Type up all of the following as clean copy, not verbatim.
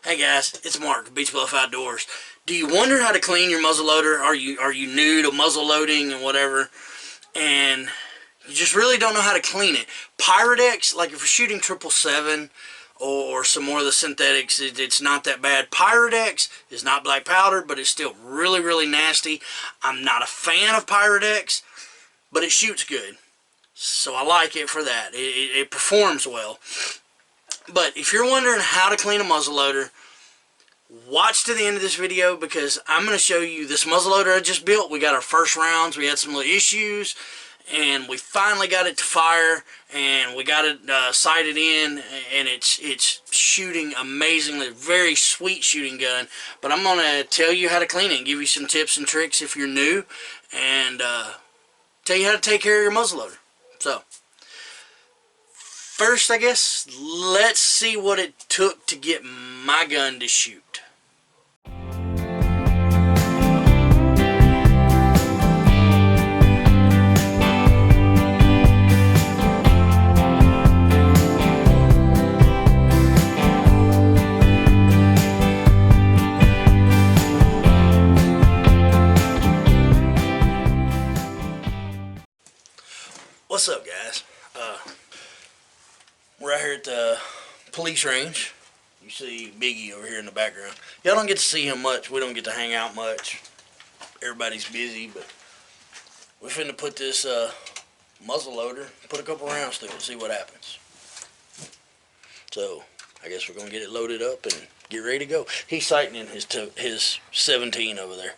Hey guys, it's Mark, Beach Bluff Outdoors. Do you wonder how to clean your muzzleloader? Are you new to muzzle loading and whatever, and you just really don't know how to clean it? Pyrex, like if you're shooting 777 or some more of the synthetics, it's not that bad. Pyrex is not black powder, but it's still really nasty. I'm not a fan of Pyrex, but it shoots good, so I like it for that. It performs well. But if you're wondering how to clean a muzzleloader, watch to the end of this video, because I'm going to show you this muzzleloader I just built. We got our first rounds. We had some little issues, and we finally got it to fire, and we got it sighted in, and it's shooting amazingly. Very sweet shooting gun. But I'm going to tell you how to clean it and give you some tips and tricks if you're new, and tell you how to take care of your muzzleloader. So first, I guess, let's see what it took to get my gun to shoot. What's up, guys? We're out here at the police range. You see Biggie over here in the background. Y'all don't get to see him much. We don't get to hang out much. Everybody's busy, but we're finna put this muzzleloader, put a couple rounds through it, and see what happens. So I guess we're gonna get it loaded up and get ready to go. He's sighting in his 17 over there.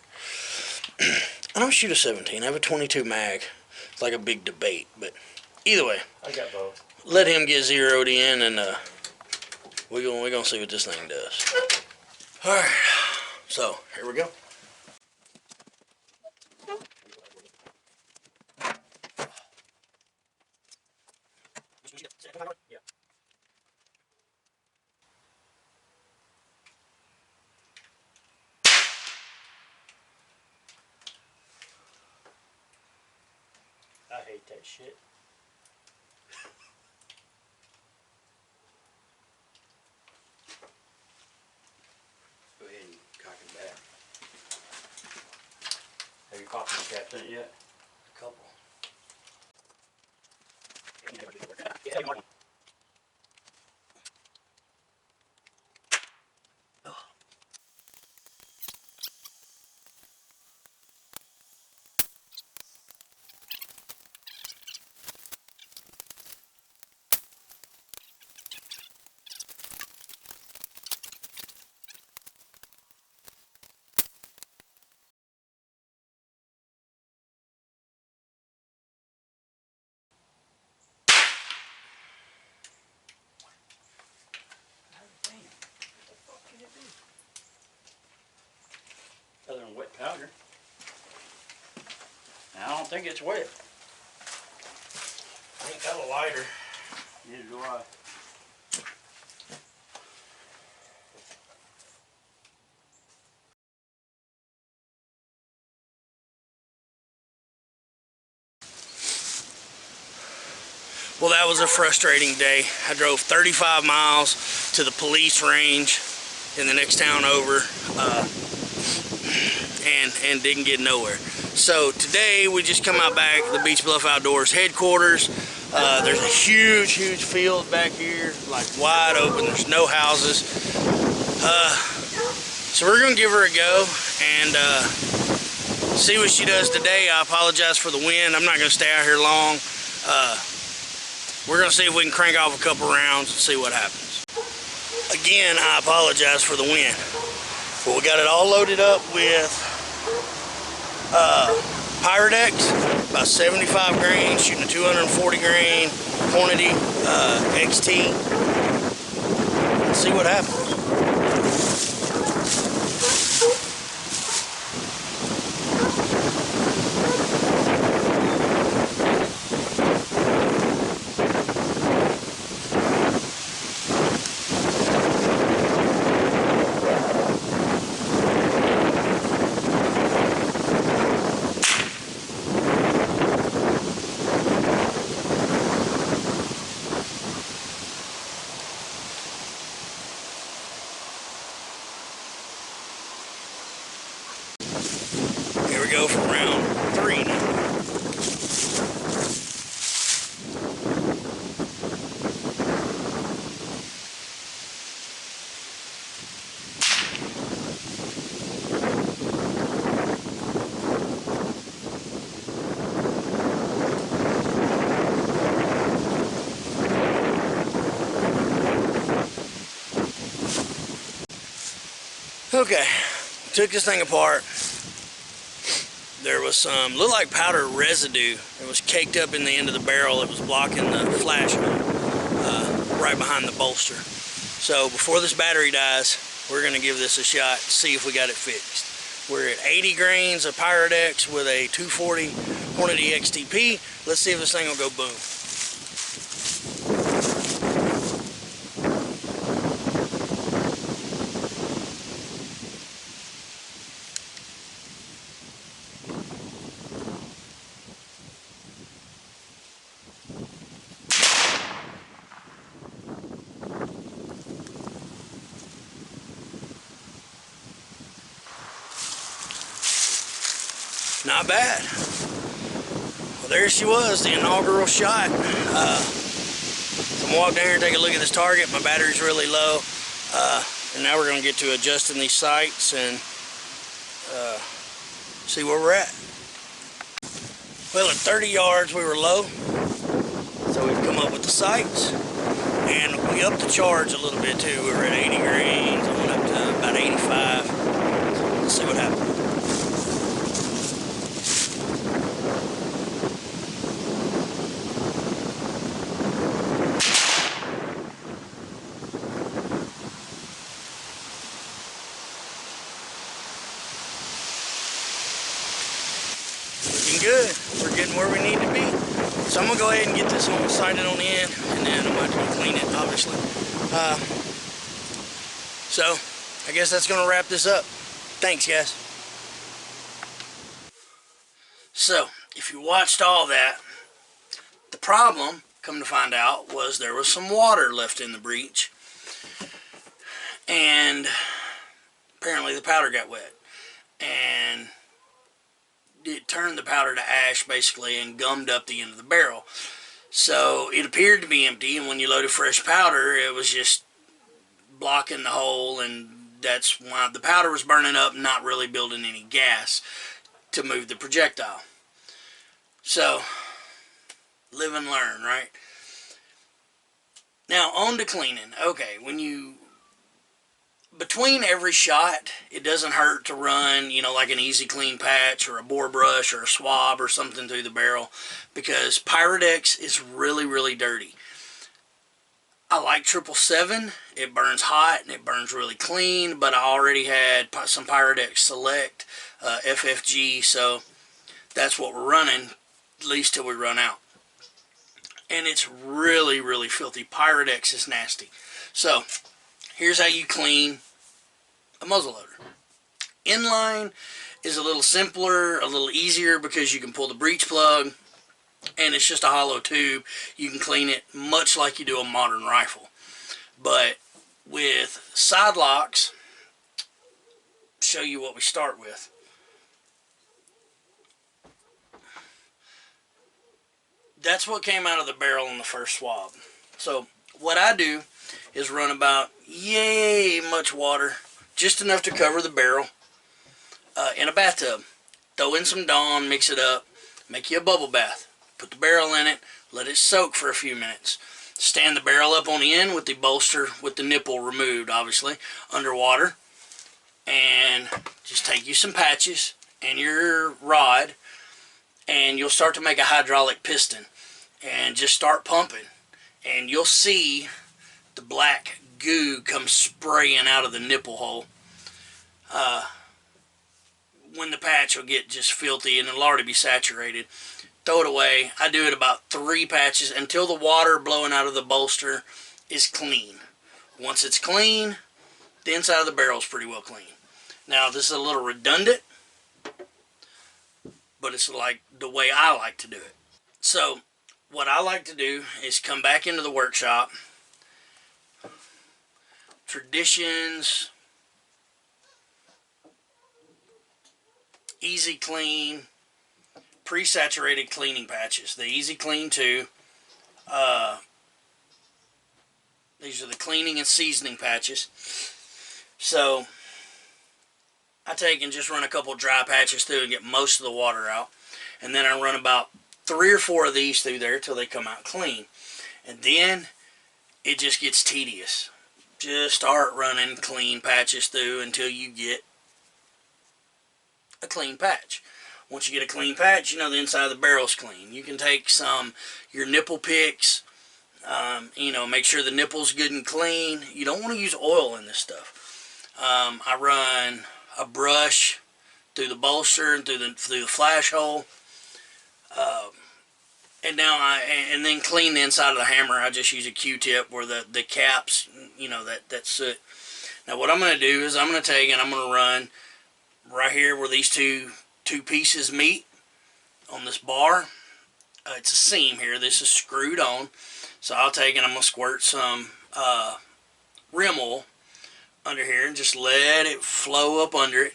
I don't shoot a 17. I have a 22 mag. It's like a big debate, but either way, I got both. Let him get zeroed in, and we're gonna see what this thing does. All right, so here we go. I hate that shit. Go ahead and cock it back. Have you popped the caps in it yet? A couple. Other than wet powder. Now, I don't think it's wet. I ain't got a lighter. Neither do I. Well, that was a frustrating day. I drove 35 miles to the police range in the next town over, and didn't get nowhere. So today we just come out back to the Beach Bluff Outdoors headquarters. There's a huge field back here, like wide open. There's no houses. So we're gonna give her a go and see what she does today. I apologize for the wind. I'm not gonna stay out here long. We're gonna see if we can crank off a couple rounds and see what happens. Again, I apologize for the wind. But we got it all loaded up with Pyrex, about 75 grain, shooting a 240 grain quantity XT. Let's see what happens. Here we go for round 3 now. Okay, took this thing apart. There was some, looked like powder residue. It was caked up in the end of the barrel. It was blocking the flash right behind the bolster. So before this battery dies, we're going to give this a shot, see if we got it fixed. We're at 80 grains of Pyrodex with a 240 Hornady XTP. Let's see if this thing will go boom. Not bad. Well, there she was, the inaugural shot. So I'm gonna walk down here and take a look at this target. My battery's really low. And now we're gonna get to adjusting these sights and see where we're at. Well, at 30 yards we were low. So we've come up with the sights. And we upped the charge a little bit too. We were at 80 grains. I went up to about 85. So let's see what happens. Good. We're getting where we need to be. So I'm gonna go ahead and get this one sighted on the end, and then I'm going to clean it, obviously. So I guess that's gonna wrap this up. Thanks, guys. So if you watched all that, the problem, come to find out, was there was some water left in the breech, and apparently the powder got wet, and it turned the powder to ash basically and gummed up the end of the barrel. So it appeared to be empty, and when you loaded fresh powder, it was just blocking the hole, and that's why the powder was burning up, not really building any gas to move the projectile. So live and learn, right? Now on to cleaning. Okay, when you, between every shot, it doesn't hurt to run, you know, like an easy clean patch or a bore brush or a swab or something through the barrel, because Pyrodex is really, really dirty. I like 777. It burns hot and it burns really clean, but I already had some Pyrodex Select FFG, so that's what we're running, at least till we run out. And it's really, really filthy. Pyrodex is nasty. So here's how you clean a muzzleloader. Inline is a little simpler, a little easier, because you can pull the breech plug and it's just a hollow tube. You can clean it much like you do a modern rifle. But with side locks, show you what we start with. That's what came out of the barrel in the first swab. So what I do is run about yay much water, just enough to cover the barrel, in a bathtub. Throw in some Dawn, mix it up, make you a bubble bath. Put the barrel in it, let it soak for a few minutes. Stand the barrel up on the end with the bolster, with the nipple removed, obviously, underwater. And just take you some patches and your rod, and you'll start to make a hydraulic piston. And just start pumping. And you'll see the black goo come spraying out of the nipple hole. When the patch will get just filthy and it'll already be saturated, throw it away. I do it about 3 patches until the water blowing out of the bolster is clean. Once it's clean, the inside of the barrel is pretty well clean. Now this is a little redundant, but it's like the way I like to do it. So what I like to do is come back into the workshop, Traditions Easy Clean pre-saturated cleaning patches. The Easy Clean 2. These are the cleaning and seasoning patches. So I take and just run a couple dry patches through and get most of the water out. And then I run about 3 or 4 of these through there till they come out clean. And then it just gets tedious. Just start running clean patches through until you get a clean patch. Once you get a clean patch, you know the inside of the barrel's clean. You can take your nipple picks, you know, make sure the nipple's good and clean. You don't want to use oil in this stuff. I run a brush through the bolster and through the flash hole. And then clean the inside of the hammer. I just use a Q-tip where the caps, you know, that soot. Now what I'm going to do is I'm going to take and I'm going to run right here where these two pieces meet on this bar. It's a seam here. This is screwed on. So I'll take and I'm going to squirt some rim oil under here and just let it flow up under it.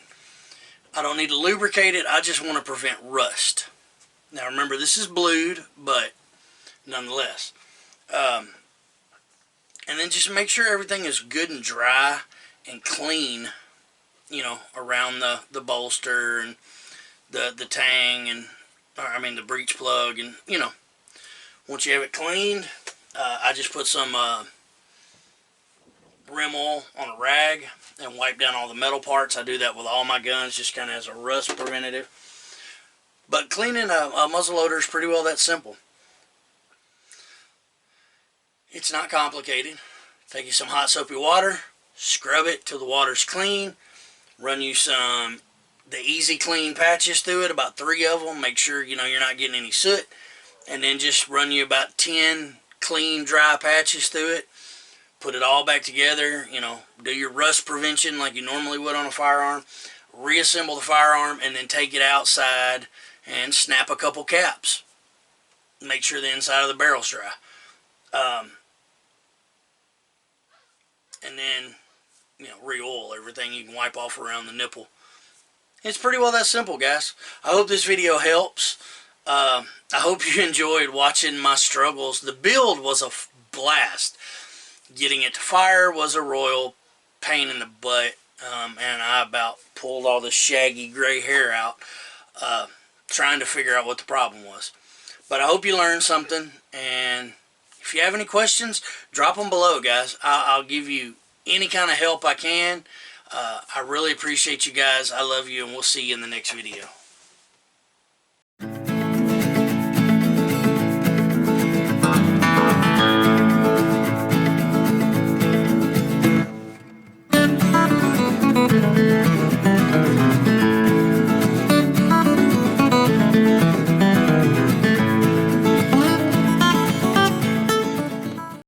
I don't need to lubricate it. I just want to prevent rust. Now remember, this is blued, but nonetheless. And then just make sure everything is good and dry and clean, you know, around the bolster and the tang and, the breech plug, and, you know, once you have it cleaned, I just put some rim oil on a rag and wipe down all the metal parts. I do that with all my guns, just kind of as a rust preventative. But cleaning a muzzleloader is pretty well that simple. It's not complicated. Take you some hot soapy water, scrub it till the water's clean, run you the Easy Clean patches through it, about 3 of them, make sure you know you're not getting any soot, and then just run you about 10 clean dry patches through it. Put it all back together, you know, do your rust prevention like you normally would on a firearm, reassemble the firearm, and then take it outside and snap a couple caps. Make sure the inside of the barrel's dry. And then, you know, re-oil everything you can wipe off around the nipple. It's pretty well that simple, guys. I hope this video helps. I hope you enjoyed watching my struggles. The build was a blast. Getting it to fire was a royal pain in the butt. And I about pulled all the shaggy gray hair out trying to figure out what the problem was. But I hope you learned something, and if you have any questions, drop them below, guys. I'll give you any kind of help I can. I really appreciate you guys. I love you, and we'll see you in the next video.